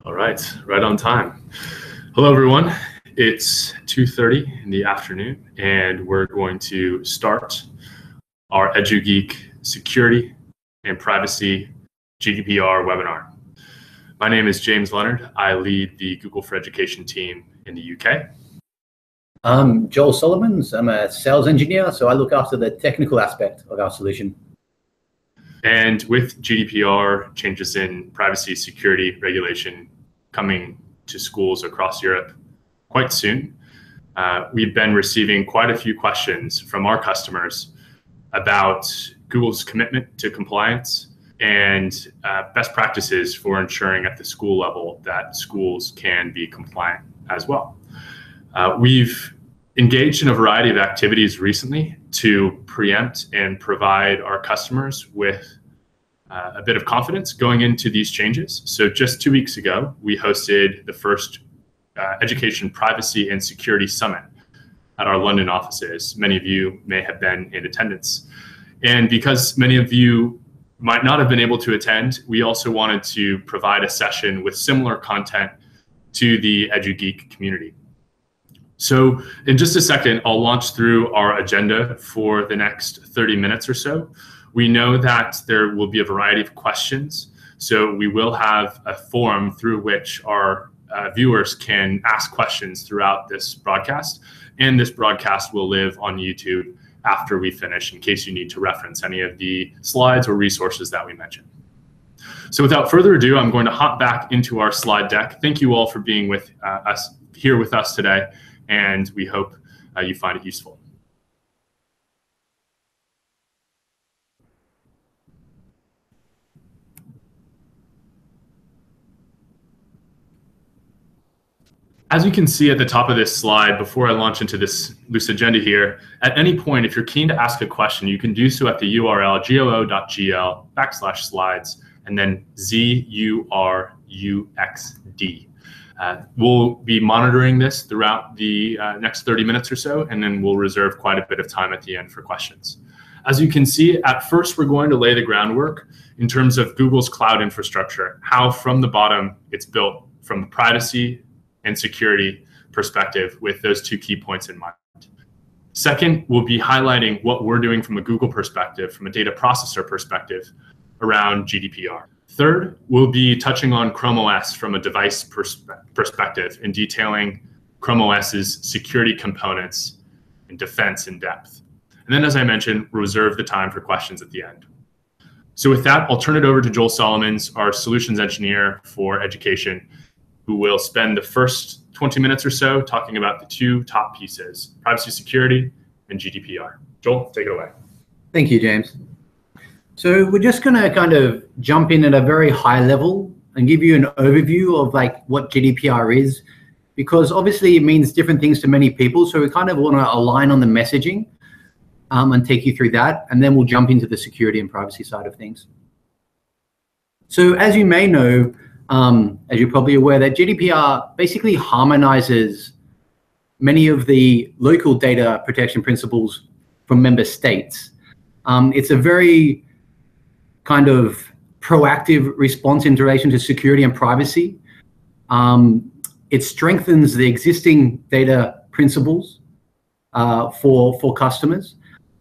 All right on time. Hello, everyone. It's 2:30 in the afternoon, and we're going to start our EduGeek Security and Privacy GDPR webinar. My name is James Leonard. I lead the Google for Education team in the UK. I'm Joel Solomons. I'm a sales engineer, so I look after the technical aspect of our solution. And with GDPR, changes in privacy, security, regulation coming to schools across Europe quite soon, we've been receiving quite a few questions from our customers about Google's commitment to compliance and best practices for ensuring at the school level that schools can be compliant as well. We've engaged in a variety of activities recently to preempt and provide our customers with a bit of confidence going into these changes. So just 2 weeks ago, we hosted the first Education Privacy and Security Summit at our London offices. Many of you may have been in attendance. And because many of you might not have been able to attend, we also wanted to provide a session with similar content to the EduGeek community. So in just a second, I'll launch through our agenda for the next 30 minutes or so. We know that there will be a variety of questions, so we will have a forum through which our viewers can ask questions throughout this broadcast, and this broadcast will live on YouTube after we finish in case you need to reference any of the slides or resources that we mentioned. So without further ado, I'm going to hop back into our slide deck. Thank you all for being with us here with us today, and we hope you find it useful. As you can see at the top of this slide, before I launch into this loose agenda here, at any point, if you're keen to ask a question, you can do so at the URL goo.gl/slides and then ZURUXD. We'll be monitoring this throughout the next 30 minutes or so, and then we'll reserve quite a bit of time at the end for questions. As you can see, at first, we're going to lay the groundwork in terms of Google's cloud infrastructure, how from the bottom it's built from a privacy and security perspective with those two key points in mind. Second, we'll be highlighting what we're doing from a Google perspective, from a data processor perspective around GDPR. Third, we'll be touching on Chrome OS from a device perspective and detailing Chrome OS's security components and defense in depth. And then, as I mentioned, reserve the time for questions at the end. So with that, I'll turn it over to Joel Solomons, our solutions engineer for education, who will spend the first 20 minutes or so talking about the two top pieces, privacy, security, and GDPR. Joel, take it away. Thank you, James. So we're just going to kind of jump in at a very high level and give you an overview of like what GDPR is, because obviously it means different things to many people. So we kind of want to align on the messaging and take you through that. And then we'll jump into the security and privacy side of things. So as you may know, as you're probably aware, that GDPR basically harmonizes many of the local data protection principles from member states. It's a very kind of proactive response in relation to security and privacy. It strengthens the existing data principles for customers.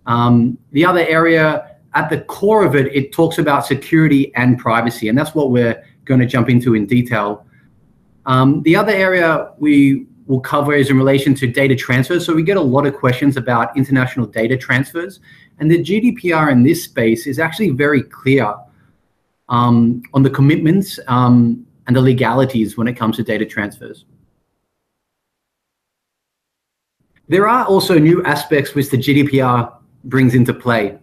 The other area, at the core of it, it talks about security and privacy, and that's what we're going to jump into in detail. The other area we will cover is in relation to data transfers. So we get a lot of questions about international data transfers, and the GDPR in this space is actually very clear on the commitments and the legalities when it comes to data transfers. There are also new aspects which the GDPR brings into play.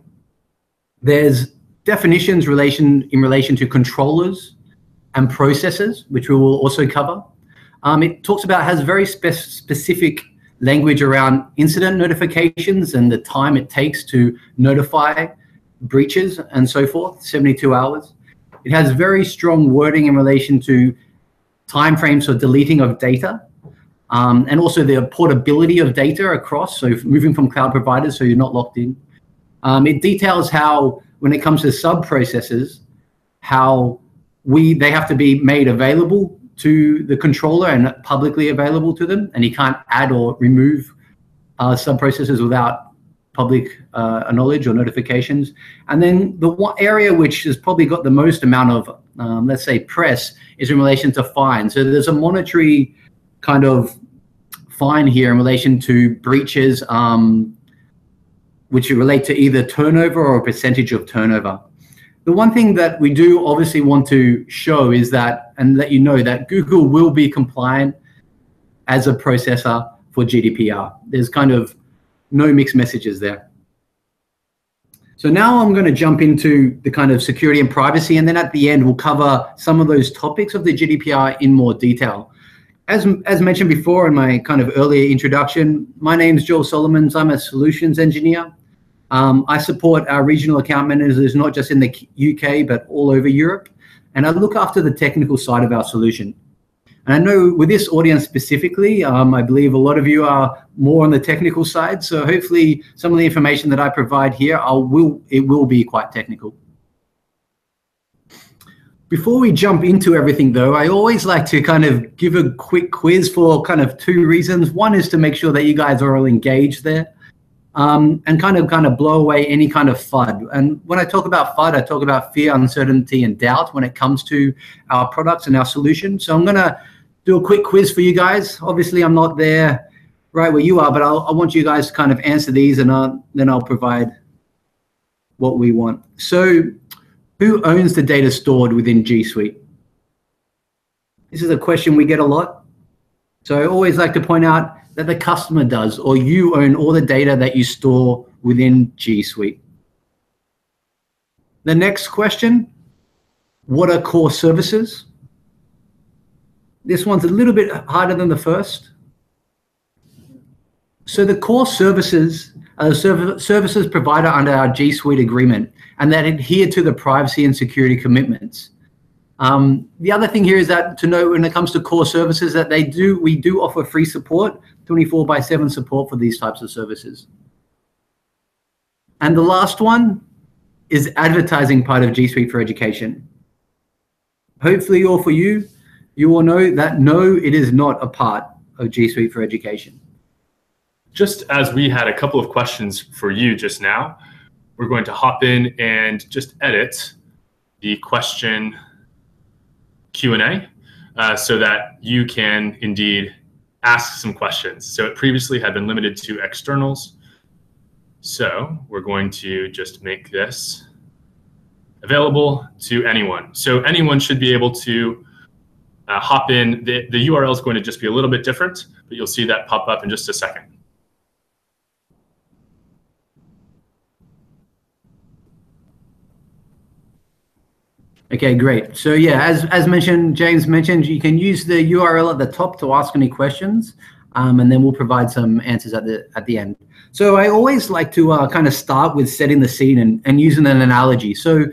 There's definitions in relation to controllers and processes, which we will also cover. It talks about, has very specific language around incident notifications and the time it takes to notify breaches and so forth, 72 hours. It has very strong wording in relation to timeframes for deleting of data, and also the portability of data across, so moving from cloud providers so you're not locked in. It details how, when it comes to sub-processes, how they have to be made available to the controller and publicly available to them, and he can't add or remove sub-processes without public knowledge or notifications. And then the one area which has probably got the most amount of, let's say, press is in relation to fines. So there's a monetary kind of fine here in relation to breaches which relate to either turnover or a percentage of turnover. The one thing that we do obviously want to show is that, and let you know that Google will be compliant as a processor for GDPR. There's kind of no mixed messages there. So now I'm going to jump into the kind of security and privacy, and then at the end we'll cover some of those topics of the GDPR in more detail. As mentioned before in my kind of earlier introduction, my name is Joel Solomons. I'm a solutions engineer. I support our regional account managers, not just in the UK, but all over Europe. And I look after the technical side of our solution. And I know with this audience specifically, I believe a lot of you are more on the technical side. So hopefully some of the information that I provide here, it will be quite technical. Before we jump into everything though, I always like to kind of give a quick quiz for kind of two reasons. One is to make sure that you guys are all engaged there. And kind of blow away any kind of FUD. And when I talk about FUD, I talk about fear, uncertainty, and doubt when it comes to our products and our solution. So I'm going to do a quick quiz for you guys. Obviously, I'm not there right where you are, but I want you guys to kind of answer these, and then I'll provide what we want. So who owns the data stored within G Suite? This is a question we get a lot. So I always like to point out that the customer does, or you own all the data that you store within G Suite. The next question, what are core services? This one's a little bit harder than the first. So the core services are the services provided under our G Suite agreement and that adhere to the privacy and security commitments. The other thing here is that to know when it comes to core services that we do offer free support, 24/7 support for these types of services. And the last one is advertising part of G Suite for Education. Hopefully, or for you, you will know that no, it is not a part of G Suite for Education. Just as we had a couple of questions for you just now, we're going to hop in and just edit the question Q&A so that you can indeed ask some questions. So it previously had been limited to externals. So we're going to just make this available to anyone. So anyone should be able to hop in. The URL is going to just be a little bit different, but you'll see that pop up in just a second. Okay, great. So yeah, as mentioned, James mentioned, you can use the URL at the top to ask any questions, and then we'll provide some answers at the end. So I always like to kind of start with setting the scene and using an analogy. So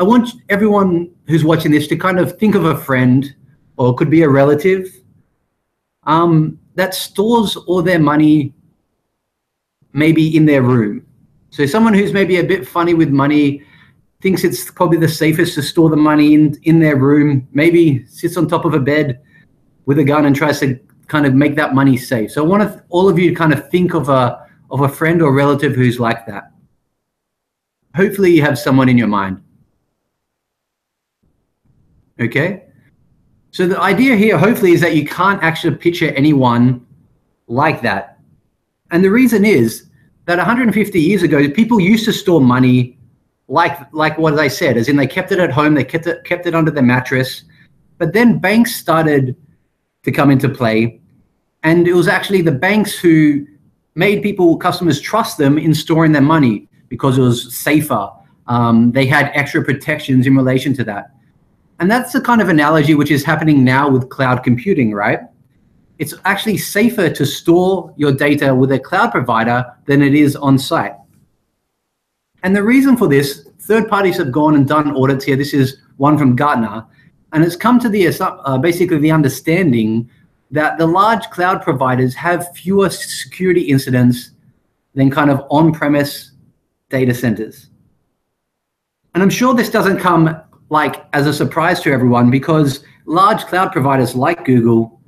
I want everyone who's watching this to kind of think of a friend, or it could be a relative, that stores all their money maybe in their room. So someone who's maybe a bit funny with money, thinks it's probably the safest to store the money in their room, maybe sits on top of a bed with a gun and tries to kind of make that money safe. So I want all of you to kind of think of a friend or relative who's like that. Hopefully you have someone in your mind. Okay? So the idea here, hopefully, is that you can't actually picture anyone like that. And the reason is that 150 years ago, people used to store money like what I said, as in they kept it at home, they kept it under their mattress. But then banks started to come into play, and it was actually the banks who made customers trust them in storing their money because it was safer. They had extra protections in relation to that. And that's the kind of analogy which is happening now with cloud computing, right? It's actually safer to store your data with a cloud provider than it is on site. And the reason for this, third parties have gone and done audits here. This is one from Gartner, and it's come to basically the understanding that the large cloud providers have fewer security incidents than kind of on-premise data centers. And I'm sure this doesn't come like as a surprise to everyone, because large cloud providers like Google,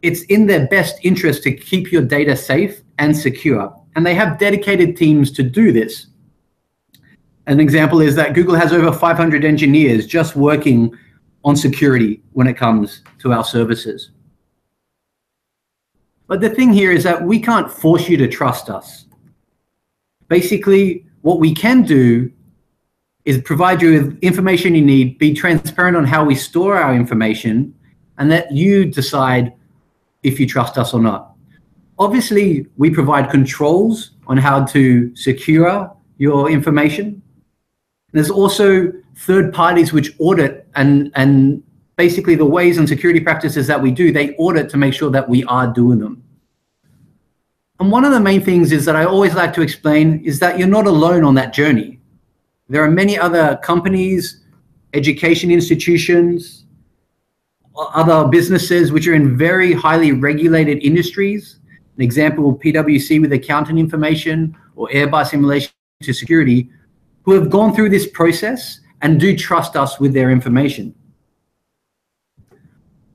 it's in their best interest to keep your data safe and secure. And they have dedicated teams to do this. An example is that Google has over 500 engineers just working on security when it comes to our services. But the thing here is that we can't force you to trust us. Basically, what we can do is provide you with information you need, be transparent on how we store our information, and let you decide if you trust us or not. Obviously, we provide controls on how to secure your information. There's also third parties which audit, and basically the ways and security practices that we do, they audit to make sure that we are doing them. And one of the main things is that I always like to explain is that you're not alone on that journey. There are many other companies, education institutions, other businesses which are in very highly regulated industries. An example, PwC with accounting information, or Airbus in relation to security, who have gone through this process and do trust us with their information.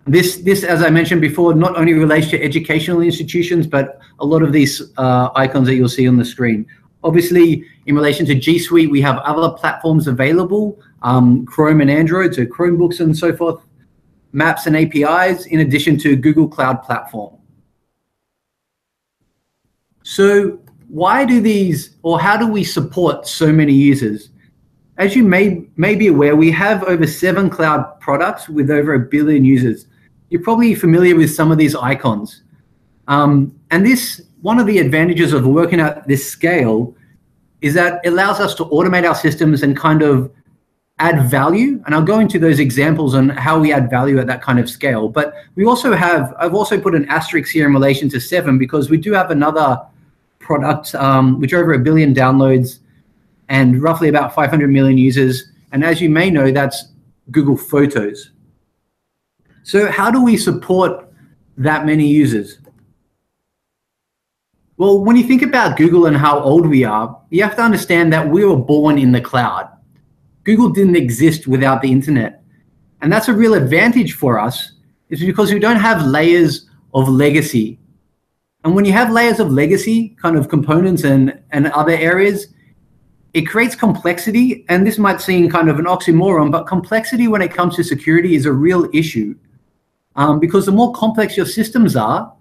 This, as I mentioned before, not only relates to educational institutions, but a lot of these icons that you'll see on the screen. Obviously, in relation to G Suite, we have other platforms available, Chrome and Android, so Chromebooks and so forth, maps and APIs, in addition to Google Cloud Platform. So why do these, or how do we support so many users? As you may be aware, we have over 7 cloud products with over 1 billion users. You're probably familiar with some of these icons. And this, one of the advantages of working at this scale is that it allows us to automate our systems and kind of add value. And I'll go into those examples on how we add value at that kind of scale. But we also have, I've also put an asterisk here in relation to 7, because we do have another product, which are over 1 billion downloads and roughly about 500 million users. And as you may know, that's Google Photos. So how do we support that many users? Well, when you think about Google and how old we are, you have to understand that we were born in the cloud. Google didn't exist without the internet. And that's a real advantage for us, is because we don't have layers of legacy. And when you have layers of legacy, kind of components and other areas, it creates complexity. And this might seem kind of an oxymoron, but complexity when it comes to security is a real issue. Because the more complex your systems are,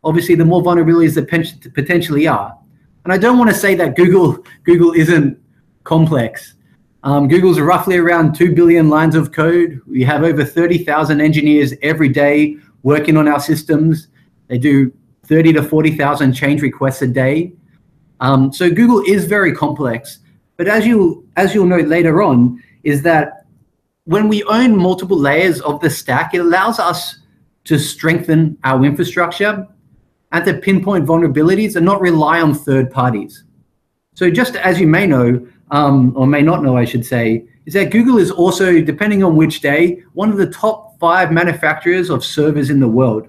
obviously the more vulnerabilities there potentially are. And I don't want to say that Google isn't complex. Google's roughly around 2 billion lines of code. We have over 30,000 engineers every day working on our systems. They do 30 to 40,000 change requests a day. So Google is very complex. But as you'll note later on, is that when we own multiple layers of the stack, it allows us to strengthen our infrastructure and to pinpoint vulnerabilities and not rely on third parties. So just as you may know, or may not know, I should say, is that Google is also, depending on which day, one of the top 5 manufacturers of servers in the world.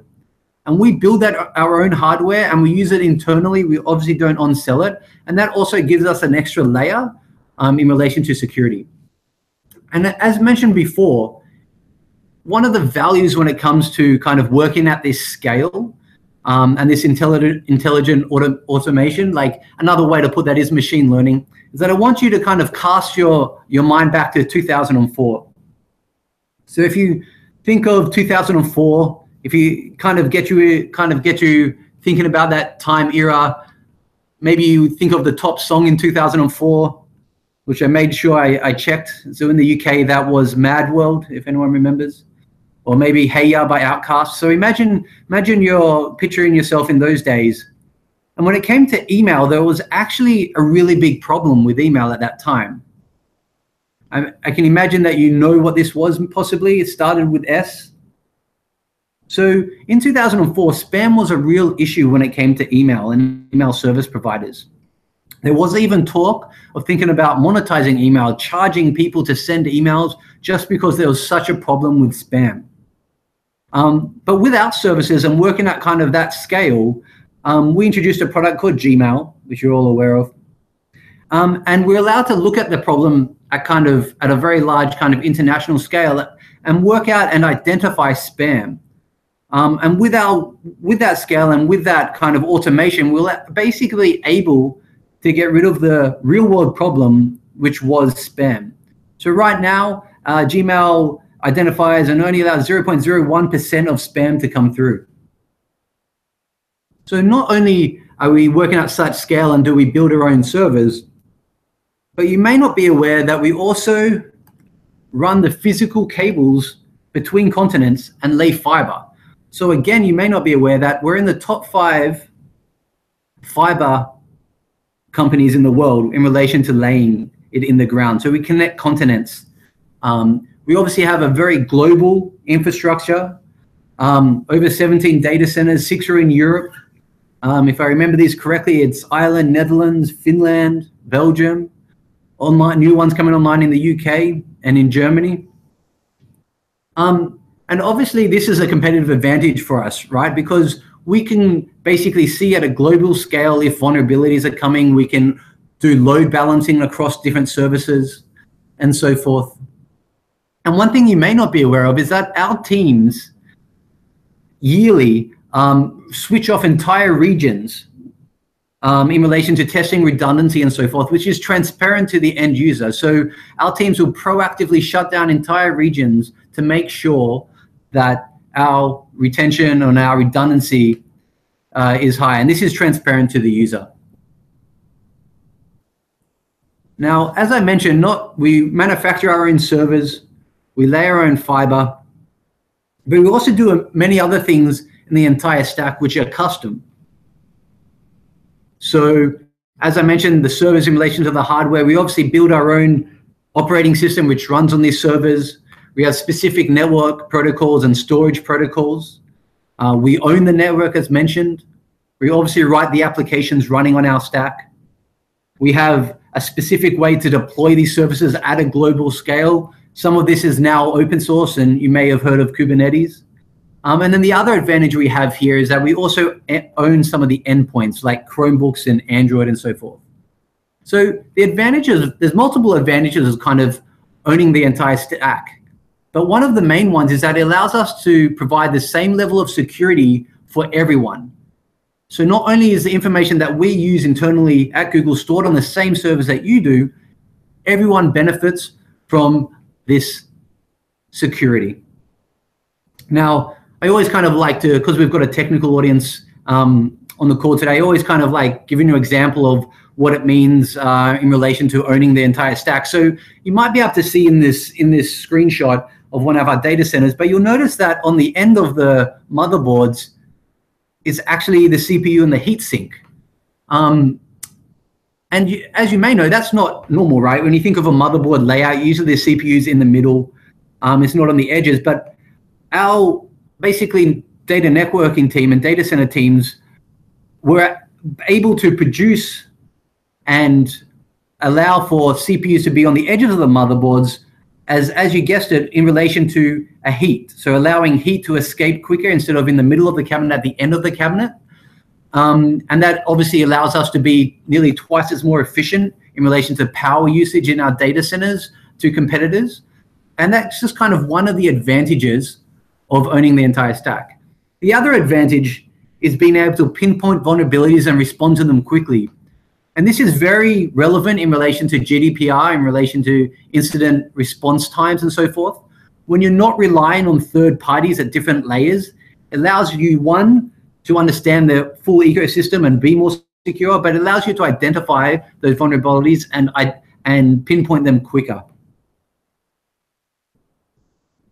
And we build our own hardware and we use it internally. We obviously don't on-sell it. And that also gives us an extra layer in relation to security. And as mentioned before, one of the values when it comes to kind of working at this scale and this intelligent automation, like another way to put that is machine learning, is that I want you to kind of cast your mind back to 2004. So if you think of 2004, if you kind of get you thinking about that time era, maybe you think of the top song in 2004, which I made sure I checked. So in the UK, that was Mad World, if anyone remembers, or maybe Hey Ya by Outkast. So imagine you're picturing yourself in those days. And when it came to email, there was actually a really big problem with email at that time. I can imagine that you know what this was possibly. It started with S. So in 2004, spam was a real issue when it came to email and email service providers. There was even talk of thinking about monetizing email, charging people to send emails just because there was such a problem with spam. But without services and working at kind of that scale, we introduced a product called Gmail, which you're all aware of. And we're allowed to look at the problem at a very large kind of international scale and work out and identify spam. And with that scale and with that kind of automation, we're basically able to get rid of the real world problem, which was spam. So right now, Gmail identifies and only allows 0.01% of spam to come through. So not only are we working at such scale and do we build our own servers, but you may not be aware that we also run the physical cables between continents and lay fiber. So again, you may not be aware that we're in the top 5 fiber companies in the world in relation to laying it in the ground. So we connect continents. We obviously have a very global infrastructure, over 17 data centers, 6 are in Europe. If I remember these correctly, it's Ireland, Netherlands, Finland, Belgium, new ones coming online in the UK and in Germany. And obviously this is a competitive advantage for us, right? Because we can basically see at a global scale if vulnerabilities are coming, we can do load balancing across different services and so forth. And one thing you may not be aware of is that our teams yearly switch off entire regions in relation to testing redundancy and so forth, which is transparent to the end user. So our teams will proactively shut down entire regions to make sure that our retention and our redundancy is high. And this is transparent to the user. Now, as I mentioned, we manufacture our own servers, we lay our own fiber, but we also do many other things in the entire stack which are custom. So as I mentioned, the servers in relation to the hardware, we obviously build our own operating system which runs on these servers. We have specific network protocols and storage protocols. We own the network as mentioned. We obviously write the applications running on our stack. We have a specific way to deploy these services at a global scale. Some of this is now open source, and you may have heard of Kubernetes. And then the other advantage we have here is that we also own some of the endpoints like Chromebooks and Android and so forth. So the advantages, there's multiple advantages of kind of owning the entire stack. But one of the main ones is that it allows us to provide the same level of security for everyone. So not only is the information that we use internally at Google stored on the same servers that you do, everyone benefits from this security. Now, I always kind of like to, because we've got a technical audience on the call today, I always kind of like giving you an example of what it means in relation to owning the entire stack. So you might be able to see in this screenshot of one of our data centers, but you'll notice that on the end of the motherboards is actually the CPU and the heatsink. As you may know, that's not normal, right? When you think of a motherboard layout, usually the CPU's in the middle. It's not on the edges, but our basically data networking team and data center teams were able to produce and allow for CPUs to be on the edges of the motherboards as you guessed it, in relation to a heat. So allowing heat to escape quicker instead of in the middle of the cabinet at the end of the cabinet. And that obviously allows us to be nearly twice as more efficient in relation to power usage in our data centers to competitors. And that's just kind of one of the advantages of owning the entire stack. The other advantage is being able to pinpoint vulnerabilities and respond to them quickly. And this is very relevant in relation to GDPR, in relation to incident response times and so forth. When you're not relying on third parties at different layers, it allows you, one, to understand the full ecosystem and be more secure, but it allows you to identify those vulnerabilities and pinpoint them quicker.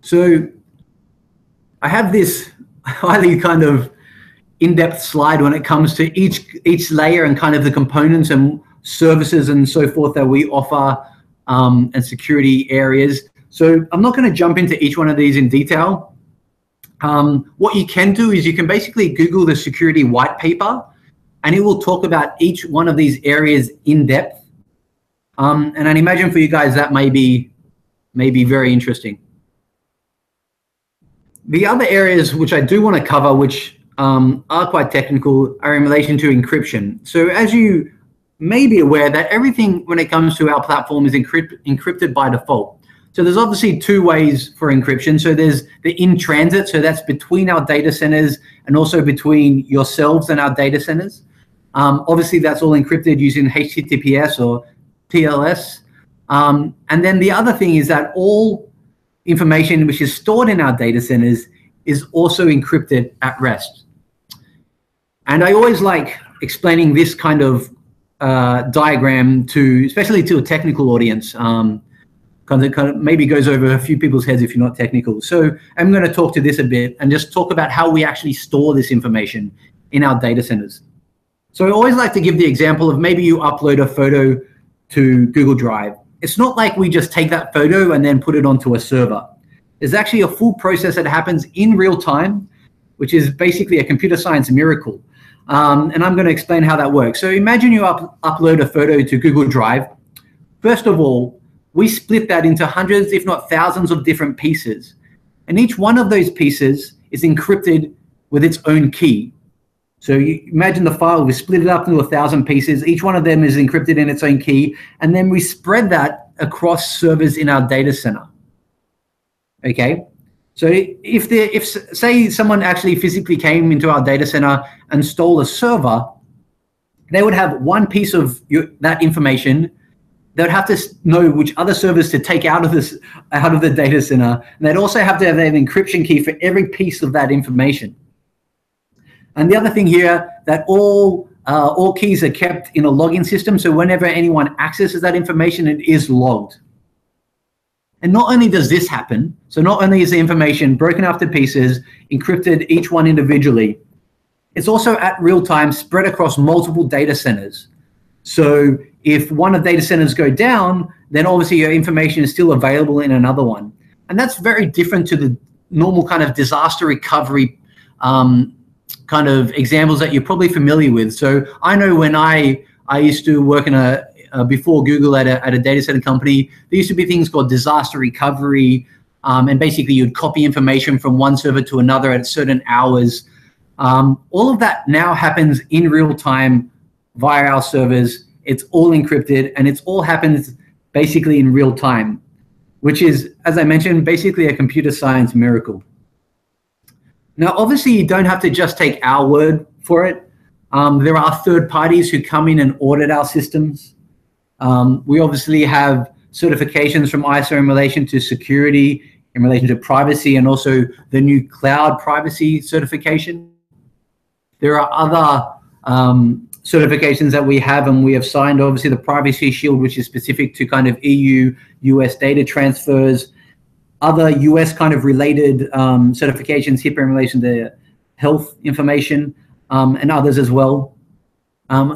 So I have this highly kind of in-depth slide when it comes to each layer and kind of the components and services and so forth that we offer and security areas. So I'm not going to jump into each one of these in detail. What you can do is you can basically Google the security white paper and it will talk about each one of these areas in depth. And I'd imagine for you guys that may be very interesting. The other areas which I do want to cover, which are quite technical, are in relation to encryption. So as you may be aware that everything when it comes to our platform is encrypted by default. So there's obviously two ways for encryption. So there's the in transit, so that's between our data centers and also between yourselves and our data centers. Obviously, that's all encrypted using HTTPS or TLS. And then the other thing is that all information which is stored in our data centers is also encrypted at rest. And I always like explaining this kind of diagram especially to a technical audience. Kind of maybe goes over a few people's heads if you're not technical. So I'm going to talk to this a bit and just talk about how we actually store this information in our data centers. So I always like to give the example of maybe you upload a photo to Google Drive. It's not like we just take that photo and then put it onto a server. There's actually a full process that happens in real time, which is basically a computer science miracle. And I'm going to explain how that works. So imagine you upload a photo to Google Drive. First of all, we split that into hundreds, if not thousands of different pieces. And each one of those pieces is encrypted with its own key. So you imagine the file, we split it up into 1,000 pieces. Each one of them is encrypted in its own key. And then we spread that across servers in our data center. Okay? So if say someone actually physically came into our data center and stole a server, they would have one piece of that information. They would have to know which other servers to take out of the data center. And they'd also have to have an encryption key for every piece of that information. And the other thing here, that all keys are kept in a login system. So whenever anyone accesses that information, it is logged. And not only does this happen, so not only is the information broken up to pieces, encrypted each one individually, it's also at real time spread across multiple data centers. So if one of the data centers go down, then obviously your information is still available in another one. And that's very different to the normal kind of disaster recovery kind of examples that you're probably familiar with. So I know when I used to work in before Google at a data center company, there used to be things called disaster recovery. And basically you'd copy information from one server to another at certain hours. All of that now happens in real time via our servers. It's all encrypted and it's all happens basically in real time, which is, as I mentioned, basically a computer science miracle. Now, obviously, you don't have to just take our word for it. There are third parties who come in and audit our systems. We obviously have certifications from ISO in relation to security, in relation to privacy, and also the new cloud privacy certification. There are other certifications that we have and we have signed, obviously the Privacy Shield, which is specific to kind of EU, US data transfers, other US kind of related certifications, HIPAA in relation to health information, and others as well.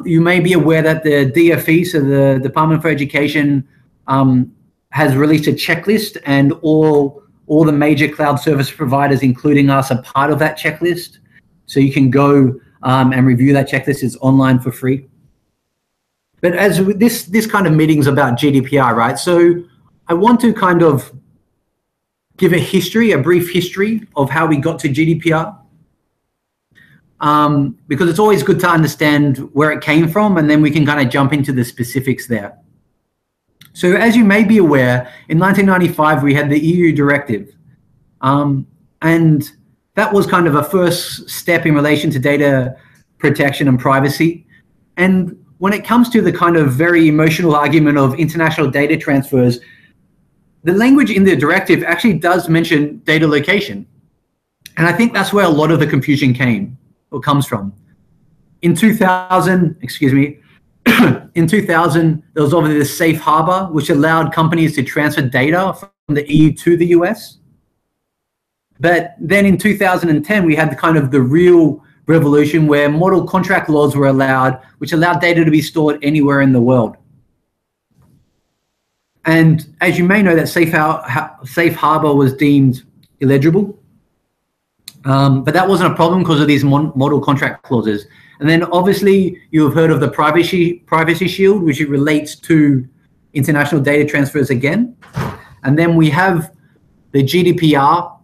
You may be aware that the DFE, so the Department for Education, has released a checklist, and all the major cloud service providers, including us, are part of that checklist. So you can go and review that checklist. It's online for free. But as this kind of meeting's about GDPR, right? So I want to kind of give a brief history of how we got to GDPR, because it's always good to understand where it came from, and then we can kind of jump into the specifics there. So as you may be aware, in 1995, we had the EU directive, and that was kind of a first step in relation to data protection and privacy. And when it comes to the kind of very emotional argument of international data transfers, the language in the directive actually does mention data location. And I think that's where a lot of the confusion comes from. In 2000, in 2000, there was obviously the safe harbor, which allowed companies to transfer data from the EU to the US. But then in 2010, we had the real revolution where model contract laws were allowed, which allowed data to be stored anywhere in the world. And as you may know, that safe harbor was deemed illegible. But that wasn't a problem because of these model contract clauses. And then obviously you have heard of the Privacy Shield, which it relates to international data transfers again. And then we have the GDPR,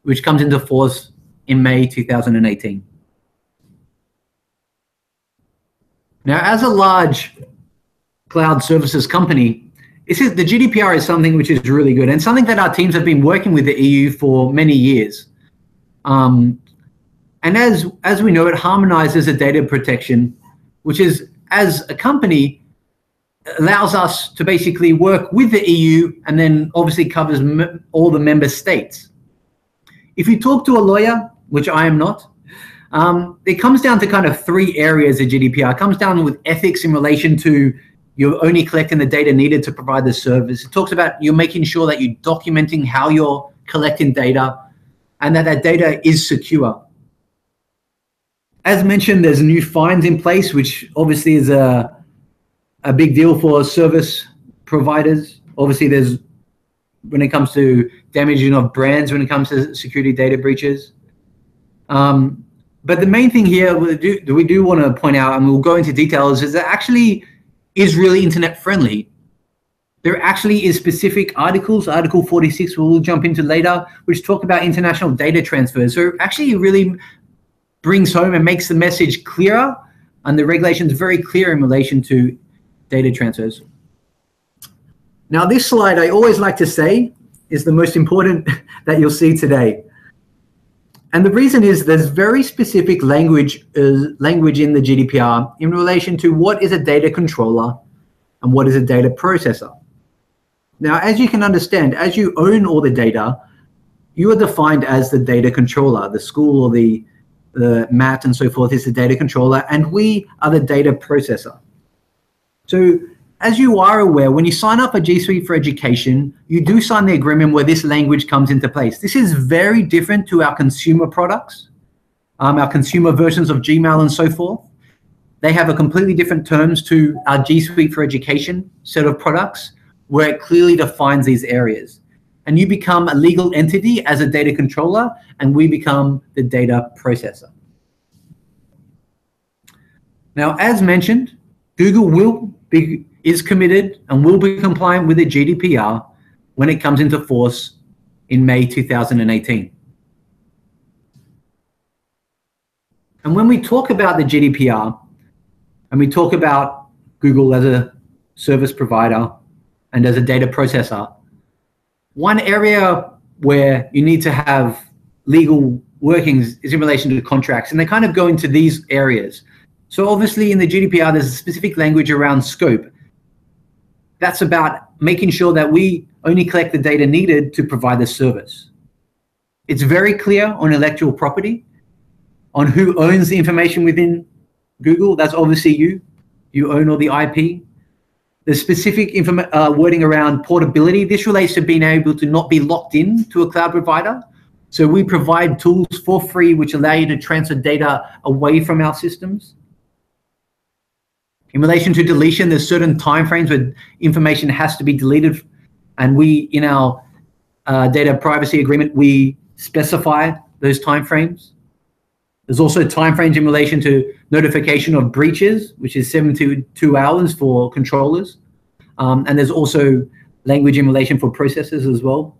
which comes into force in May 2018. Now, as a large cloud services company, the GDPR is something which is really good and something that our teams have been working with the EU for many years. And as we know, it harmonizes the data protection, which is, as a company, allows us to basically work with the EU and then obviously covers all the member states. If you talk to a lawyer, which I am not, it comes down to kind of three areas of GDPR. It comes down with ethics in relation to you're only collecting the data needed to provide the service. It talks about you're making sure that you're documenting how you're collecting data and that data is secure. As mentioned, there's new fines in place, which obviously is a big deal for service providers. Obviously, there's, when it comes to damaging of brands, when it comes to security data breaches. But the main thing here we do want to point out, and we'll go into details, is that actually is really internet friendly. There actually is specific articles, Article 46, we'll jump into later, which talk about international data transfers. So it actually really brings home and makes the message clearer, and the regulations very clear in relation to data transfers. Now, this slide, I always like to say, is the most important that you'll see today. And the reason is there's very specific language in the GDPR in relation to what is a data controller and what is a data processor. Now, as you can understand, as you own all the data, you are defined as the data controller. The school or the MAT and so forth is the data controller, and we are the data processor. So as you are aware, when you sign up a G Suite for Education, you do sign the agreement where this language comes into place. This is very different to our consumer products, our consumer versions of Gmail and so forth. They have a completely different terms to our G Suite for Education set of products, where it clearly defines these areas. And you become a legal entity as a data controller, and we become the data processor. Now, as mentioned, Google is committed and will be compliant with the GDPR when it comes into force in May 2018. And when we talk about the GDPR and we talk about Google as a service provider and as a data processor, one area where you need to have legal workings is in relation to contracts, and they kind of go into these areas. So obviously in the GDPR, there's a specific language around scope. That's about making sure that we only collect the data needed to provide the service. It's very clear on intellectual property, on who owns the information within Google. That's obviously you. You own all the IP. The specific wording around portability. This relates to being able to not be locked in to a cloud provider. So we provide tools for free which allow you to transfer data away from our systems. In relation to deletion, there's certain timeframes where information has to be deleted, and we, in our data privacy agreement, we specify those timeframes. There's also timeframes in relation to notification of breaches, which is 72 hours for controllers. And there's also language in relation for processors as well.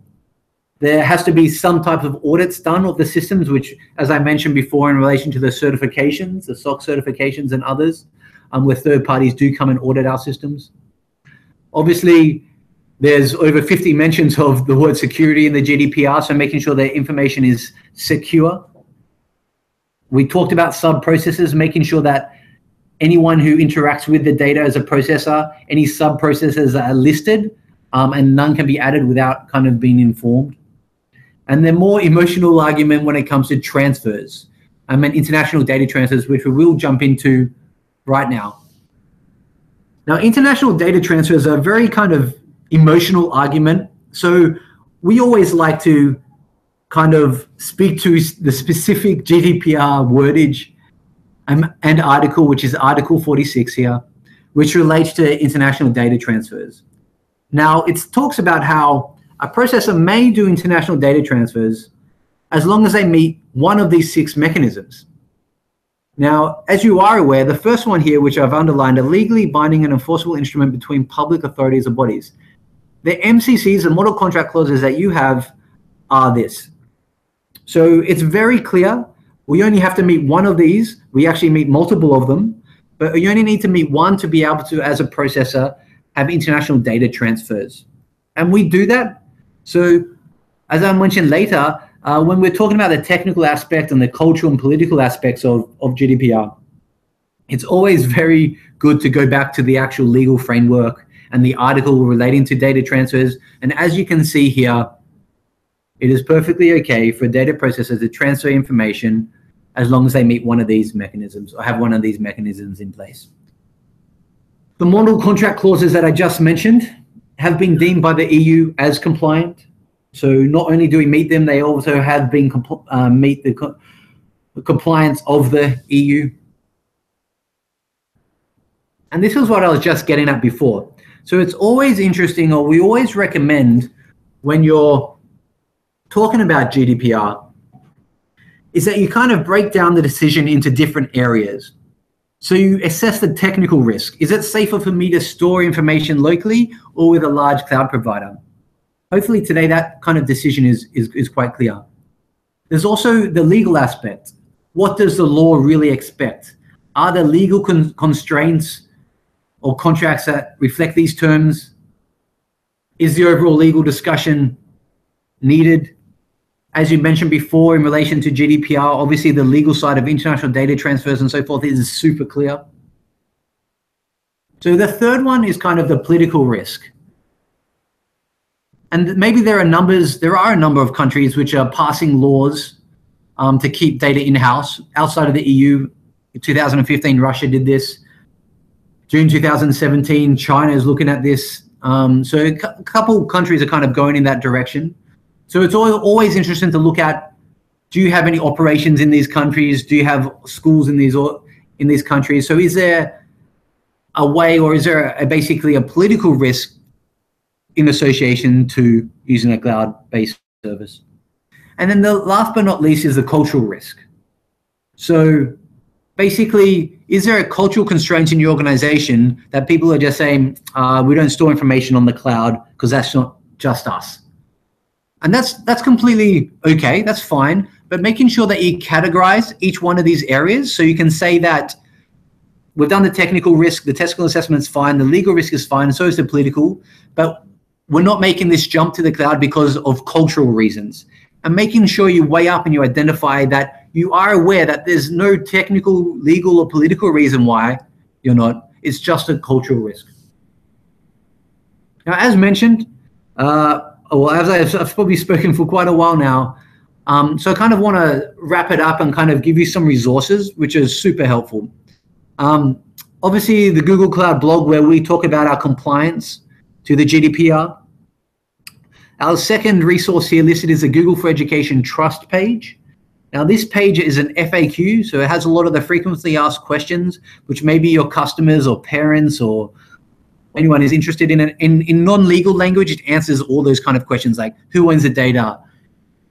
There has to be some type of audits done of the systems, which, as I mentioned before, in relation to the certifications, the SOC certifications and others, where third parties do come and audit our systems. Obviously, there's over 50 mentions of the word security in the GDPR, so making sure that information is secure. We talked about sub-processors, making sure that anyone who interacts with the data as a processor, any sub-processors are listed, and none can be added without kind of being informed. And the more emotional argument when it comes to transfers, and international data transfers, which we will jump into right now. Now, international data transfers are a very kind of emotional argument. So we always like to kind of speak to the specific GDPR wordage and article, which is Article 46 here, which relates to international data transfers. Now, it talks about how a processor may do international data transfers as long as they meet one of these 6 mechanisms. Now, as you are aware, the first one here, which I've underlined, a legally binding and enforceable instrument between public authorities or bodies. The MCCs and model contract clauses that you have are this. So it's very clear. We only have to meet one of these. We actually meet multiple of them, but you only need to meet one to be able to, as a processor, have international data transfers. And we do that. So as I mentioned later, when we're talking about the technical aspect and the cultural and political aspects of GDPR, it's always very good to go back to the actual legal framework and the article relating to data transfers. And as you can see here, it is perfectly okay for data processors to transfer information as long as they meet one of these mechanisms or have one of these mechanisms in place. The model contract clauses that I just mentioned have been deemed by the EU as compliant. So not only do we meet them, they also have been meet the compliance of the EU. And this is what I was just getting at before. So it's always interesting, or we always recommend when you're talking about GDPR, is that you kind of break down the decision into different areas. So you assess the technical risk. Is it safer for me to store information locally or with a large cloud provider? Hopefully today that kind of decision is quite clear. There's also the legal aspect. What does the law really expect? Are there legal constraints or contracts that reflect these terms? Is the overall legal discussion needed? As you mentioned before, in relation to GDPR, obviously the legal side of international data transfers and so forth is super clear. So the third one is kind of the political risk. And maybe there are a number of countries which are passing laws to keep data in-house. Outside of the EU, in 2015, Russia did this. June 2017, China is looking at this. So a couple countries are kind of going in that direction. So it's always interesting to look at, do you have any operations in these countries? Do you have schools in these countries? So is there a way, or is there basically a political risk in association to using a cloud-based service? And then the last but not least is the cultural risk. So basically, is there a cultural constraint in your organization that people are just saying, we don't store information on the cloud because that's not just us? And that's completely okay, that's fine, but making sure that you categorize each one of these areas so you can say that we've done the technical risk, the technical assessment's fine, the legal risk is fine, and so is the political, but we're not making this jump to the cloud because of cultural reasons. And making sure you weigh up and you identify that you are aware that there's no technical, legal, or political reason why you're not, it's just a cultural risk. Now, as mentioned, well, as I've probably spoken for quite a while now, so I kind of want to wrap it up and kind of give you some resources, which is super helpful. Obviously, the Google Cloud blog where we talk about our compliance to the GDPR. Our second resource here listed is the Google for Education Trust page. Now, this page is an FAQ, so it has a lot of the frequently asked questions, which maybe your customers or parents or anyone is interested in. In non-legal language, it answers all those kind of questions like who owns the data,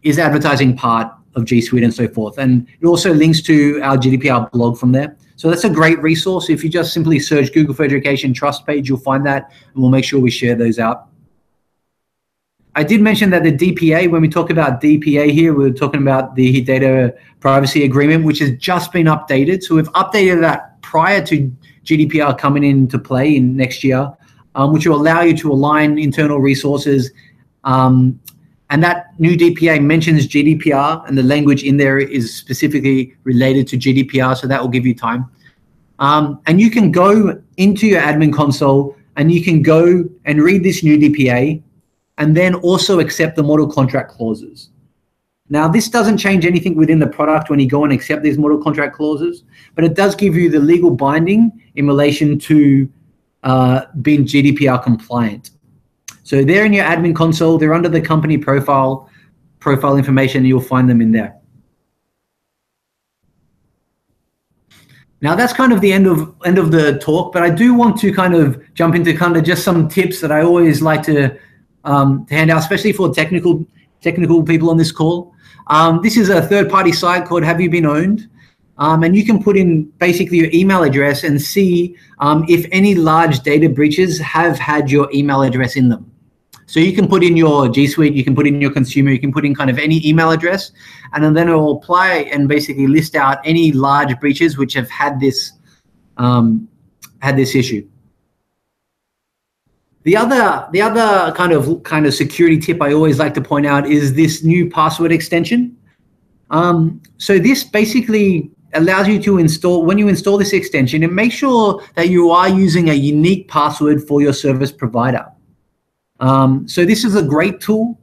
is advertising part of G Suite, and so forth. And it also links to our GDPR blog from there. So that's a great resource. If you just simply search Google for Education Trust page, you'll find that, and we'll make sure we share those out. I did mention that the DPA, when we talk about DPA here, we're talking about the Data Privacy Agreement, which has just been updated. So we've updated that prior to GDPR coming into play in next year, which will allow you to align internal resources. And that new DPA mentions GDPR, and the language in there is specifically related to GDPR, so that will give you time. And you can go into your admin console and you can go and read this new DPA and then also accept the model contract clauses. Now, this doesn't change anything within the product when you go and accept these model contract clauses, but it does give you the legal binding in relation to being GDPR compliant. So they're in your admin console, they're under the company profile information, and you'll find them in there. Now that's kind of the end of the talk, but I do want to kind of jump into kind of just some tips that I always like to hand out, especially for technical people on this call. This is a third-party site called Have You Been Owned? And you can put in basically your email address and see if any large data breaches have had your email address in them. So you can put in your G Suite, you can put in your consumer, you can put in kind of any email address, and then it will apply and basically list out any large breaches which have had this issue. The other kind of security tip I always like to point out is this new password extension. So this basically allows you to install, when you install this extension, and make sure that you are using a unique password for your service provider. So this is a great tool.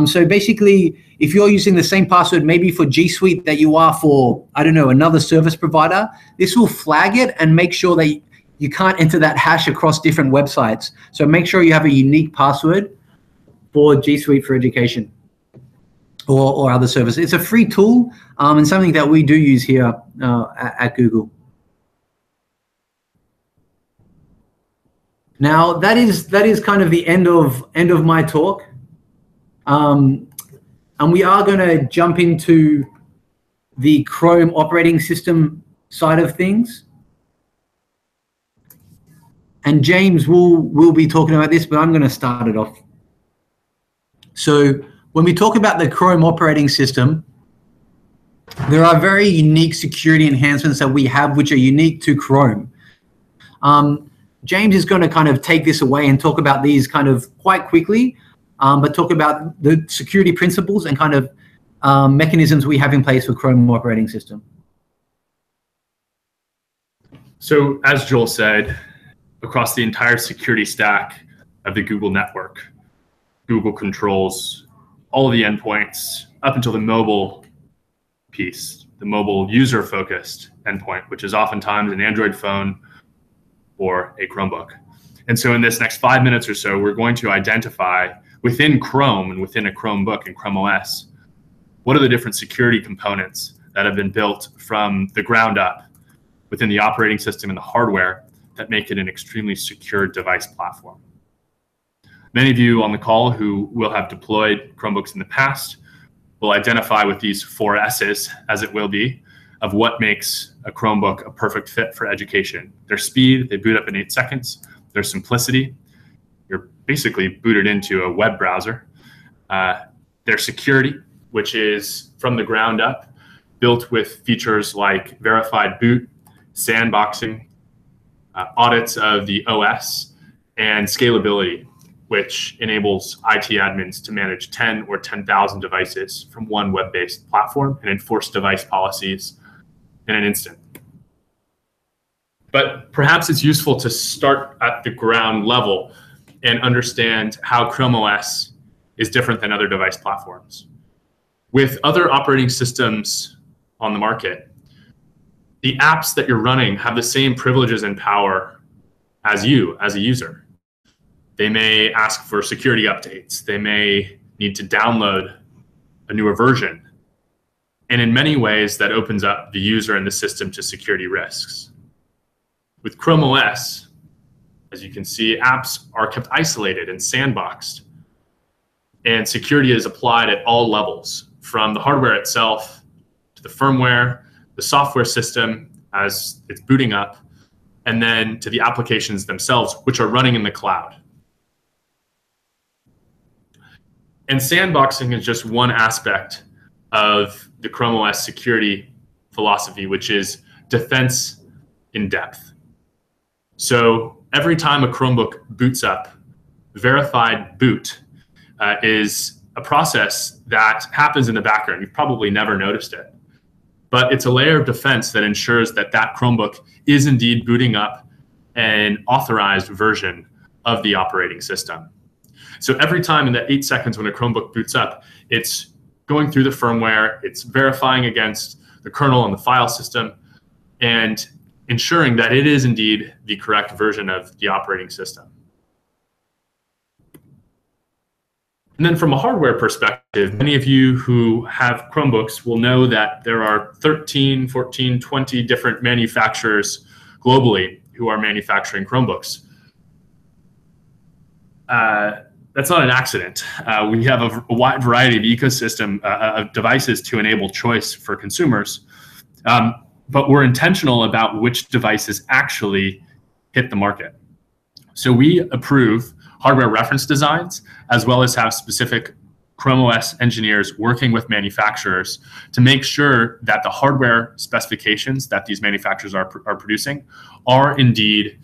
So basically, if you're using the same password maybe for G Suite that you are for, I don't know, another service provider, this will flag it and make sure that you can't enter that hash across different websites. So make sure you have a unique password for G Suite for Education or other services. It's a free tool and something that we do use here at Google. Now that is kind of the end of my talk, and we are going to jump into the Chrome operating system side of things. And James will be talking about this, but I'm going to start it off. So when we talk about the Chrome operating system, there are very unique security enhancements that we have which are unique to Chrome. James is going to kind of take this away and talk about these kind of quite quickly, but talk about the security principles and kind of mechanisms we have in place for Chrome operating system. So as Joel said, across the entire security stack of the Google network, Google controls all of the endpoints up until the mobile piece, the mobile user-focused endpoint, which is oftentimes an Android phone or a Chromebook. And so in this next 5 minutes or so, we're going to identify within Chrome and within a Chromebook and Chrome OS, what are the different security components that have been built from the ground up within the operating system and the hardware that make it an extremely secure device platform. Many of you on the call who will have deployed Chromebooks in the past will identify with these 4 S's, as it will be, of what makes a Chromebook a perfect fit for education. Their speed, they boot up in 8 seconds. Their simplicity, you're basically booted into a web browser. Their security, which is from the ground up, built with features like verified boot, sandboxing, audits of the OS, and scalability, which enables IT admins to manage 10 or 10,000 devices from one web-based platform and enforce device policies in an instant. But perhaps it's useful to start at the ground level and understand how Chrome OS is different than other device platforms. With other operating systems on the market, the apps that you're running have the same privileges and power as you as a user. They may ask for security updates. They may need to download a newer version. And in many ways, that opens up the user and the system to security risks. With Chrome OS, as you can see, apps are kept isolated and sandboxed. And security is applied at all levels, from the hardware itself to the firmware, the software system as it's booting up, and then to the applications themselves, which are running in the cloud. And sandboxing is just one aspect of the Chrome OS security philosophy, which is defense in depth. So every time a Chromebook boots up, verified boot is a process that happens in the background. You've probably never noticed it. But it's a layer of defense that ensures that that Chromebook is indeed booting up an authorized version of the operating system. So every time in the 8 seconds when a Chromebook boots up, it's going through the firmware, it's verifying against the kernel and the file system, and ensuring that it is indeed the correct version of the operating system. And then from a hardware perspective, many of you who have Chromebooks will know that there are 13, 14, 20 different manufacturers globally who are manufacturing Chromebooks. That's not an accident. We have a wide variety of ecosystem of devices to enable choice for consumers, but we're intentional about which devices actually hit the market. So we approve hardware reference designs, as well as have specific Chrome OS engineers working with manufacturers to make sure that the hardware specifications that these manufacturers are producing are indeed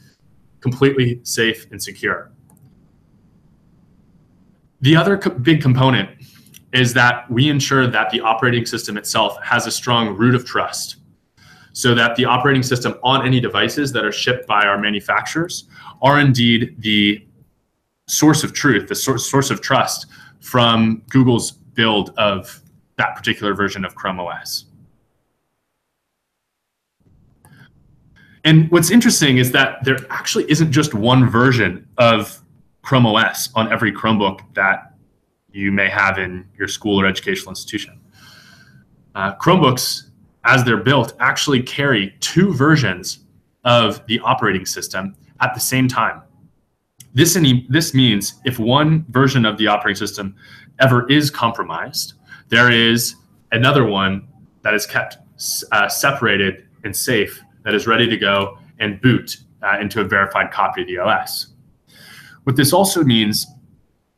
completely safe and secure. The other big component is that we ensure that the operating system itself has a strong root of trust, so that the operating system on any devices that are shipped by our manufacturers are indeed the source of truth, the source of trust from Google's build of that particular version of Chrome OS. And what's interesting is that there actually isn't just one version of Chrome OS on every Chromebook that you may have in your school or educational institution. Chromebooks, as they're built, actually carry two versions of the operating system at the same time. This means if one version of the operating system ever is compromised, there is another one that is kept separated and safe, that is ready to go and boot into a verified copy of the OS. What this also means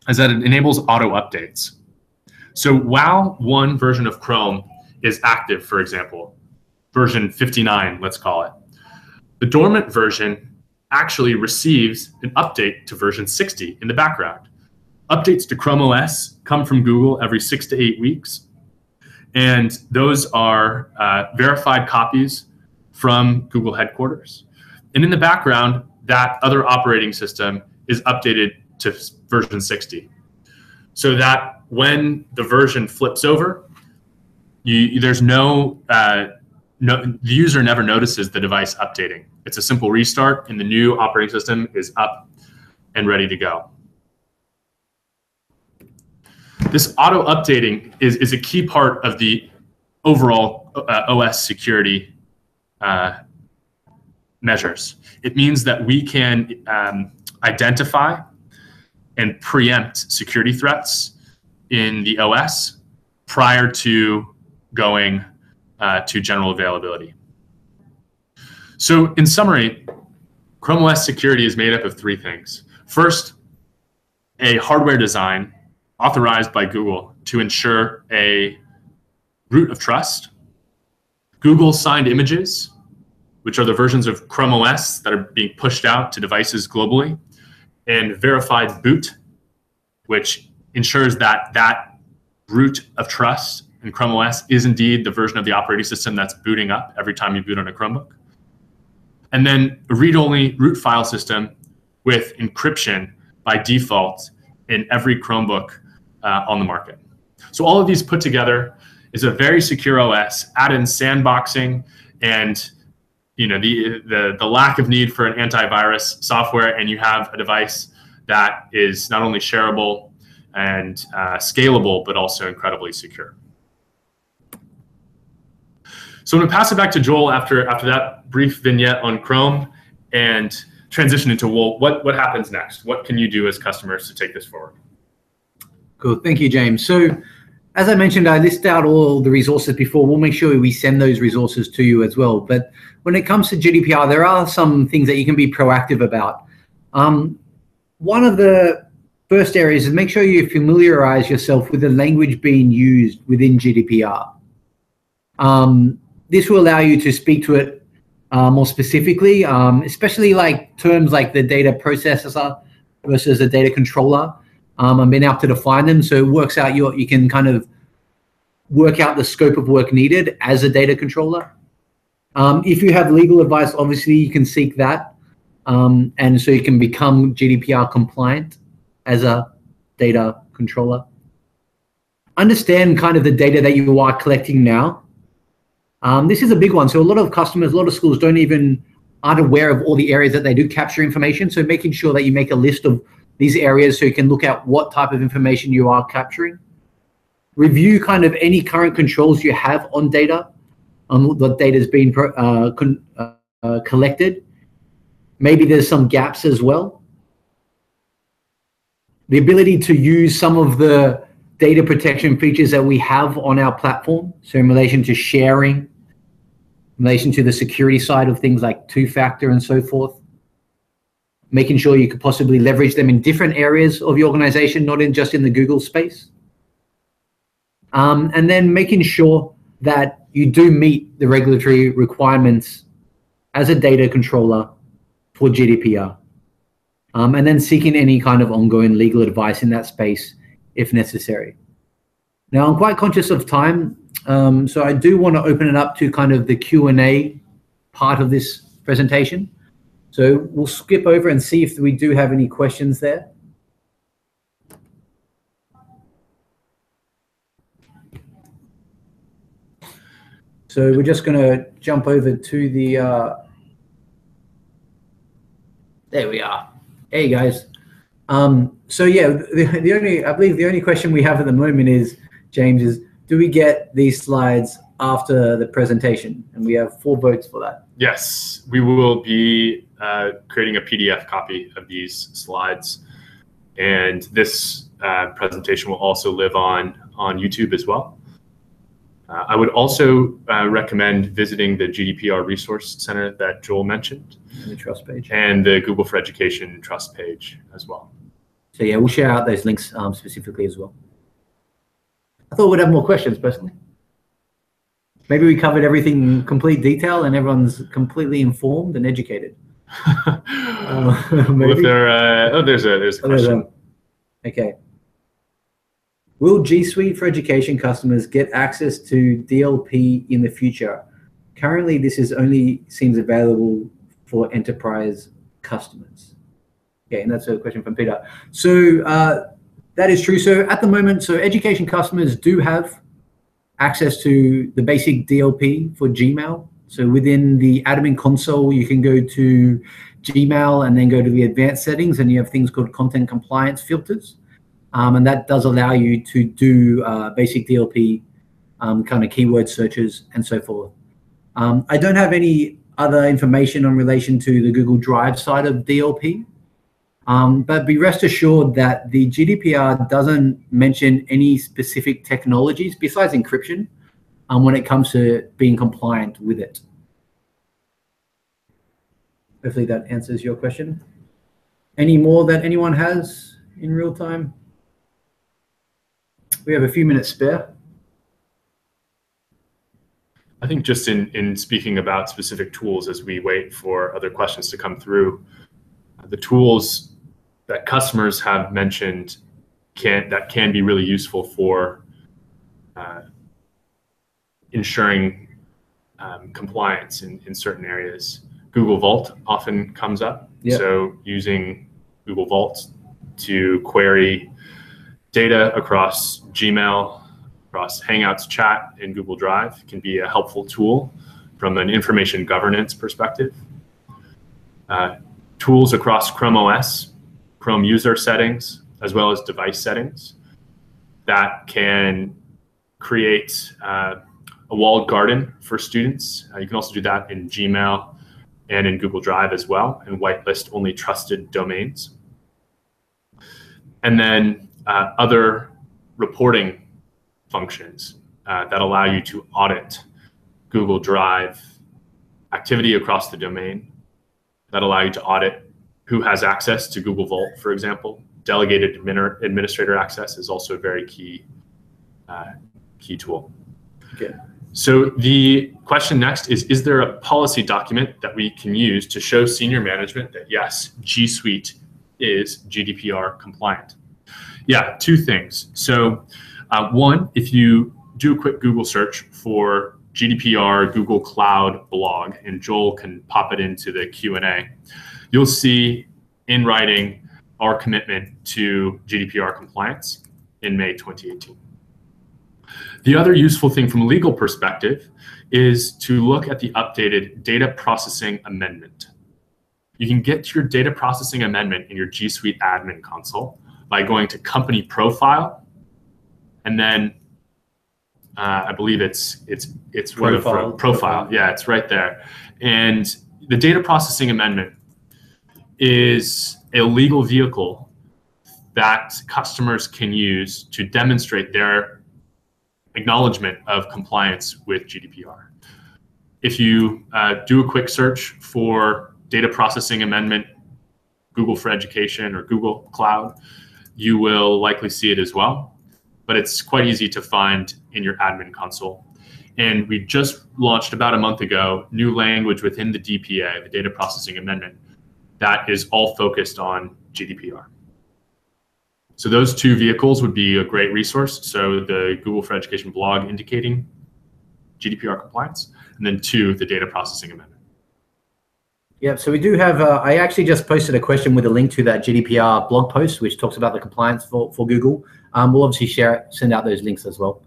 is that it enables auto updates. So while one version of Chrome is active, for example, version 59, let's call it, the dormant version actually receives an update to version 60 in the background. Updates to Chrome OS come from Google every 6 to 8 weeks. And those are verified copies from Google headquarters. And in the background, that other operating system is updated to version 60. So that when the version flips over, there's the user never notices the device updating. It's a simple restart and the new operating system is up and ready to go. This auto updating is a key part of the overall OS security measures. It means that we can identify and preempt security threats in the OS prior to going to general availability. So in summary, Chrome OS security is made up of three things. First, a hardware design authorized by Google to ensure a root of trust, Google signed images, which are the versions of Chrome OS that are being pushed out to devices globally, and verified boot, which ensures that that root of trust in Chrome OS is indeed the version of the operating system that's booting up every time you boot on a Chromebook. And then a read-only root file system with encryption by default in every Chromebook on the market. So all of these put together is a very secure OS. Add in sandboxing and the lack of need for an antivirus software, and you have a device that is not only shareable and scalable, but also incredibly secure. So I'm going to pass it back to Joel after that brief vignette on Chrome and transition into, well, what happens next? What can you do as customers to take this forward? Cool. Thank you, James. So as I mentioned, I list out all the resources before. We'll make sure we send those resources to you as well. But when it comes to GDPR, there are some things that you can be proactive about. One of the first areas is make sure you familiarize yourself with the language being used within GDPR. This will allow you to speak to it more specifically, especially like terms like the data processor versus the data controller, and being able to define them. So it works out, you can kind of work out the scope of work needed as a data controller. If you have legal advice, obviously you can seek that. And so you can become GDPR compliant as a data controller. Understand kind of the data that you are collecting now. This is a big one. So a lot of customers, a lot of schools aren't aware of all the areas that they do capture information. So making sure that you make a list of these areas so you can look at what type of information you are capturing. Review kind of any current controls you have on data, on what data is being collected. Maybe there's some gaps as well. The ability to use some of the data protection features that we have on our platform. So in relation to sharing, in relation to the security side of things like two-factor and so forth. Making sure you could possibly leverage them in different areas of your organization, not just in the Google space. And then making sure that you do meet the regulatory requirements as a data controller for GDPR. And then seeking any kind of ongoing legal advice in that space if necessary. Now, I'm quite conscious of time, so I do want to open it up to kind of the Q&A part of this presentation. So we'll skip over and see if we do have any questions there. So we're just going to jump over to the, there we are. Hey guys. So yeah, I believe the only question we have at the moment is, James, is do we get these slides after the presentation? And we have 4 votes for that. Yes, we will be creating a PDF copy of these slides. And this presentation will also live on YouTube as well. I would also recommend visiting the GDPR Resource Center that Joel mentioned. And the trust page. And the Google for Education trust page as well. So yeah, we'll share out those links specifically as well. I thought we'd have more questions personally. Maybe we covered everything in complete detail and everyone's completely informed and educated. Well, if there, there's a question. Okay. Will G Suite for Education customers get access to DLP in the future? Currently, this only seems available for enterprise customers. Okay, and that's a question from Peter. So that is true. So at the moment, so education customers do have access to the basic DLP for Gmail. So within the admin console, you can go to Gmail and then go to the advanced settings, and you have things called content compliance filters. And that does allow you to do basic DLP kind of keyword searches and so forth. I don't have any other information in relation to the Google Drive side of DLP, but be rest assured that the GDPR doesn't mention any specific technologies besides encryption when it comes to being compliant with it. Hopefully that answers your question. Any more that anyone has in real time? We have a few minutes spare. I think just in speaking about specific tools as we wait for other questions to come through, the tools that customers have mentioned that can be really useful for ensuring compliance in certain areas. Google Vault often comes up. Yep. So using Google Vault to query data across Gmail, across Hangouts chat in Google Drive can be a helpful tool from an information governance perspective. Tools across Chrome OS, Chrome user settings, as well as device settings that can create a walled garden for students. You can also do that in Gmail and in Google Drive as well, and whitelist only trusted domains. And then other reporting functions that allow you to audit Google Drive activity across the domain, that allow you to audit who has access to Google Vault, for example. Delegated administrator access is also a very key tool. Okay. So the question next is there a policy document that we can use to show senior management that yes, G Suite is GDPR compliant? Yeah, 2 things. So one, if you do a quick Google search for GDPR Google Cloud blog, and Joel can pop it into the Q&A, you'll see in writing our commitment to GDPR compliance in May 2018. The other useful thing from a legal perspective is to look at the updated data processing amendment. You can get to your data processing amendment in your G Suite admin console by going to company profile, and then I believe it's profile. Yeah, it's right there. And the data processing amendment is a legal vehicle that customers can use to demonstrate their acknowledgement of compliance with GDPR. If you do a quick search for data processing amendment, Google for Education or Google Cloud, you will likely see it as well, but it's quite easy to find in your admin console. And we just launched about a month ago, new language within the DPA, the data processing amendment, that is all focused on GDPR. So those two vehicles would be a great resource. So the Google for Education blog indicating GDPR compliance, and then 2, the data processing amendment. Yeah, so we do have, I actually just posted a question with a link to that GDPR blog post, which talks about the compliance for Google. We'll obviously send out those links as well.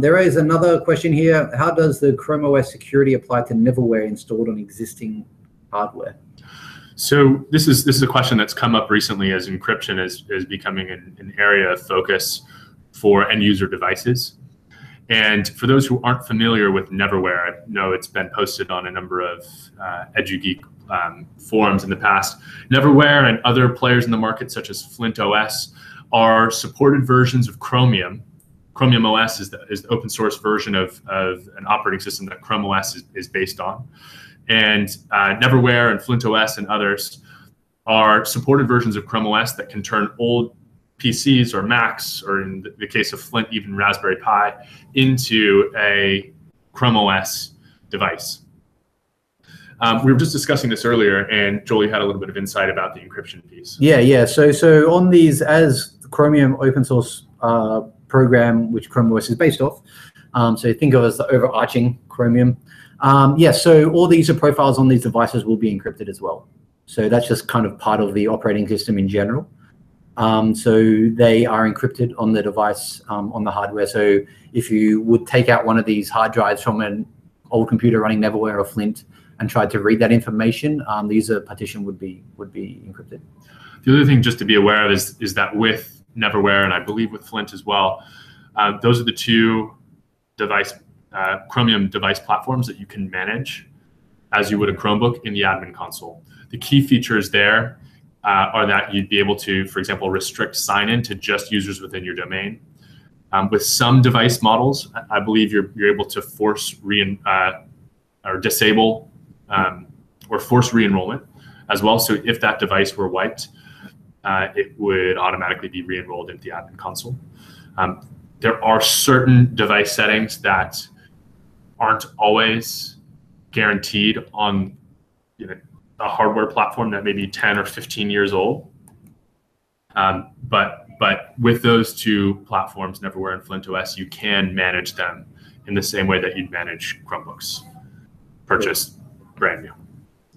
There is another question here. How does the Chrome OS security apply to neverware installed on existing hardware? So this is a question that's come up recently as encryption is becoming an area of focus for end user devices. And for those who aren't familiar with neverware, I know it's been posted on a number of EduGeek forums in the past. Neverware and other players in the market, such as Flint OS, are supported versions of Chromium. Chromium OS is the open source version of an operating system that Chrome OS is based on. And Neverware and Flint OS and others are supported versions of Chrome OS that can turn old PCs or Macs, or in the case of Flint, even Raspberry Pi, into a Chrome OS device. We were just discussing this earlier, and Jolie had a little bit of insight about the encryption piece. Yeah. So on these, as the Chromium open source program, which Chrome OS is based off, so think of it as the overarching Chromium. So all the user profiles on these devices will be encrypted as well. So that's just kind of part of the operating system in general. So they are encrypted on the device, on the hardware. So if you would take out one of these hard drives from an old computer running Neverware or Flint and tried to read that information, the user partition would be encrypted. The other thing just to be aware of is that with Neverware, and I believe with Flint as well, those are the 2 Chromium device platforms that you can manage as you would a Chromebook in the admin console. The key features there are that you'd be able to, for example, restrict sign-in to just users within your domain. With some device models, I believe you're able to force or disable or force re-enrollment as well. So if that device were wiped, it would automatically be re-enrolled into the admin console. There are certain device settings that aren't always guaranteed on a hardware platform that may be 10 or 15 years old. But with those 2 platforms, Neverware and Flint OS, you can manage them in the same way that you'd manage Chromebooks purchased brand new.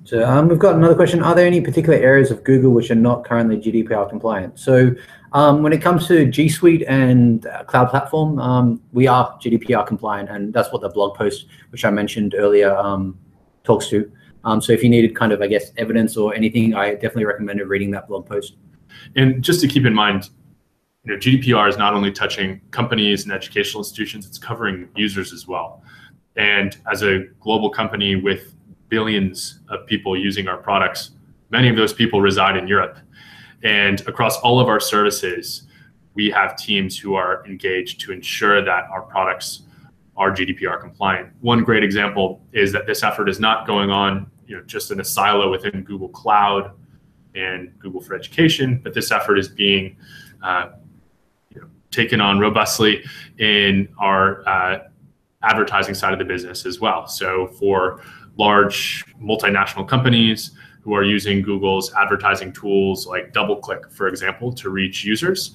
So we've got another question. Are there any particular areas of Google which are not currently GDPR compliant? So when it comes to G Suite and Cloud Platform, we are GDPR compliant, and that's what the blog post, which I mentioned earlier, talks to. So if you needed kind of, I guess, evidence or anything, I definitely recommend reading that blog post. And just to keep in mind, GDPR is not only touching companies and educational institutions, it's covering users as well. And as a global company with billions of people using our products, many of those people reside in Europe. And across all of our services, we have teams who are engaged to ensure that our products are GDPR compliant. One great example is that this effort is not going on just in a silo within Google Cloud and Google for Education, but this effort is being taken on robustly in our advertising side of the business as well. So for large multinational companies who are using Google's advertising tools like DoubleClick, for example, to reach users,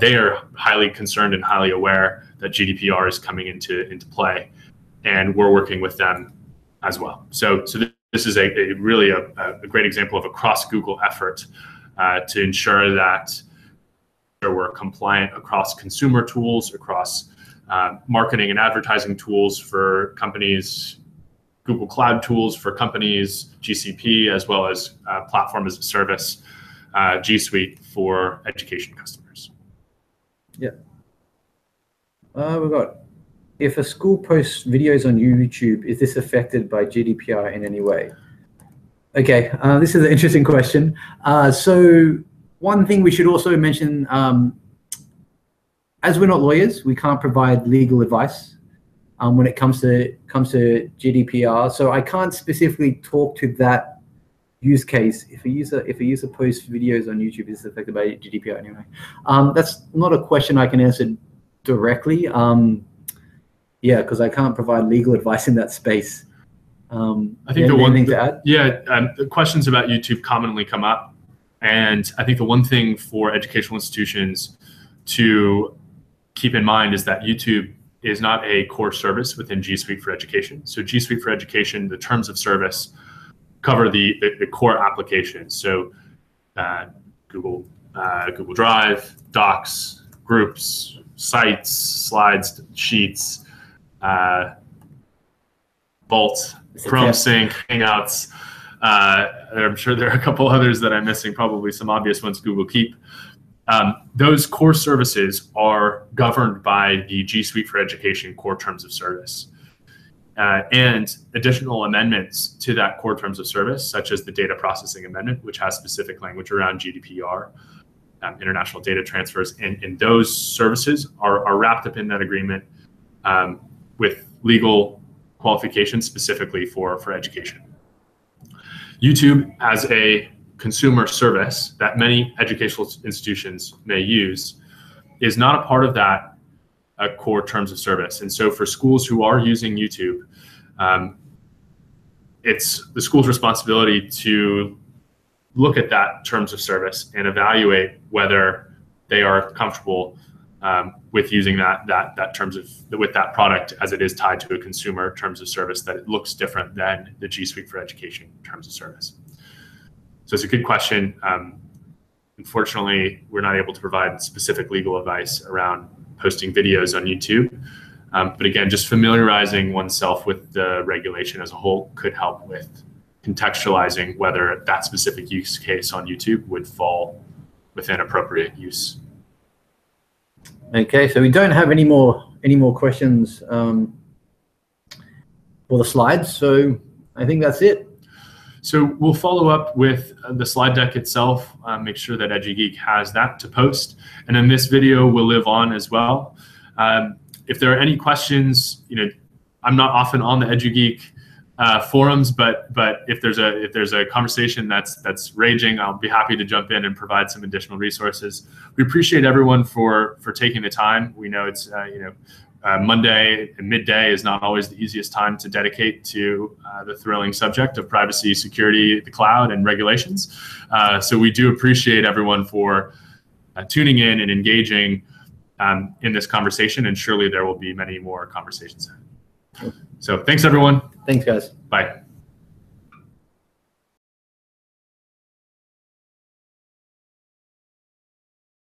they are highly concerned and highly aware that GDPR is coming into play, and we're working with them as well. So this is a really great example of a cross-Google effort to ensure that we're compliant across consumer tools, across marketing and advertising tools for companies, Google Cloud tools for companies, GCP, as well as Platform as a Service, G Suite for education customers. Yeah. We've got, if a school posts videos on YouTube, is this affected by GDPR in any way? Okay, this is an interesting question. So one thing we should also mention, as we're not lawyers, we can't provide legal advice when it comes to GDPR. So I can't specifically talk to that use case. If a user posts videos on YouTube, is it affected by GDPR anyway? That's not a question I can answer directly. Yeah, because I can't provide legal advice in that space. I think the one thing to add. Yeah, the questions about YouTube commonly come up. And I think the one thing for educational institutions to keep in mind is that YouTube is not a core service within G Suite for Education. So G Suite for Education, the terms of service cover the core applications. So Google Drive, Docs, Groups, Sites, Slides, Sheets, Vault, Chrome Sync, Hangouts. I'm sure there are a couple others that I'm missing, probably some obvious ones, Google Keep. Those core services are governed by the G Suite for Education core terms of service. And additional amendments to that core terms of service, such as the data processing amendment, which has specific language around GDPR, international data transfers, and those services are wrapped up in that agreement with legal qualifications specifically for education. YouTube, as a consumer service that many educational institutions may use, is not a part of that core terms of service. And so for schools who are using YouTube, it's the school's responsibility to look at that terms of service and evaluate whether they are comfortable with using that terms of with that product as it is tied to a consumer terms of service that it looks different than the G Suite for Education terms of service. So it's a good question. Unfortunately, we're not able to provide specific legal advice around posting videos on YouTube. But again, just familiarizing oneself with the regulation as a whole could help with contextualizing whether that specific use case on YouTube would fall within appropriate use. Okay, so we don't have any more questions for the slides. So I think that's it. So we'll follow up with the slide deck itself, make sure that EduGeek has that to post. And then this video will live on as well. If there are any questions, I'm not often on the EduGeek forums, but if there's a conversation that's raging, I'll be happy to jump in and provide some additional resources. We appreciate everyone for taking the time. We know it's Monday and midday is not always the easiest time to dedicate to the thrilling subject of privacy, security, the cloud, and regulations. So we do appreciate everyone for tuning in and engaging in this conversation, and surely there will be many more conversations. So thanks, everyone. Thanks, guys. Bye.